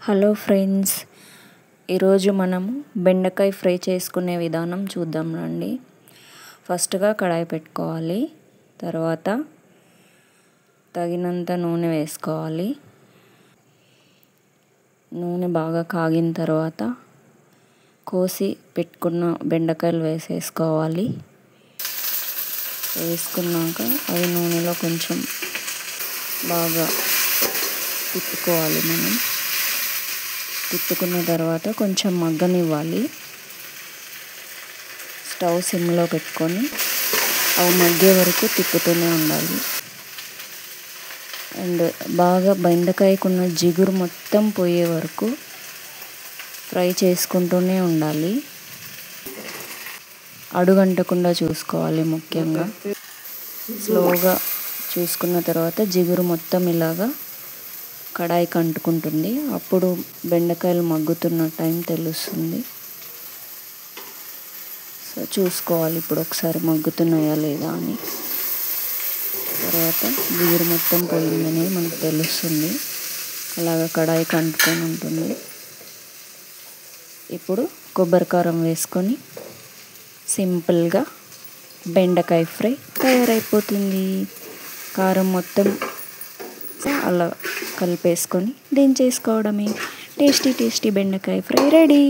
Hello friends, ఈరోజు మనము బెండకాయ ఫ్రై చేసుకునే విధానం చూద్దాం రండి. ఫస్ట్గా కడాయి పెట్టుకోవాలి. తర్వాత తగినంత నూనె వేసుకోవాలి. నూనె బాగా కాగిన తర్వాత కోసి పెట్టుకున్న బెండకాయలు వేసేసుకోవాలి. వేసుకున్నాక అవి నూనెలో కొంచెం బాగా తిప్పుకోవాలి. తిప్పుకున్న తర్వాత కొంచెం మగ్గనివ్వాలి. స్టవ్ సిమ్లో పెట్టుకొని అవి మగ్గే వరకు తిప్పుతూనే ఉండాలి. అండ్ బాగా బెండకాయకున్న జిగురు మొత్తం పోయే వరకు ఫ్రై చేసుకుంటూనే ఉండాలి. అడుగంటకుండా చూసుకోవాలి. ముఖ్యంగా స్లోగా చూసుకున్న తర్వాత జిగురు మొత్తం ఇలాగా కడాయికి అంటుకుంటుంది. అప్పుడు బెండకాయలు మగ్గుతున్న టైం తెలుస్తుంది. సో చూసుకోవాలి ఇప్పుడు ఒకసారి మగ్గుతున్నాయా లేదా అని. తర్వాత జిగురు మొత్తం పోయిందని మనకు తెలుస్తుంది. అలాగా కడాయికి అంటుకొని ఉంటుంది. ఇప్పుడు కొబ్బరి కారం వేసుకొని సింపుల్గా బెండకాయ ఫ్రై తయారైపోతుంది. కారం మొత్తం అలా కలిపేసుకొని దించేసుకోవడమే. టేస్టీ బెండకాయ ఫ్రై రెడీ.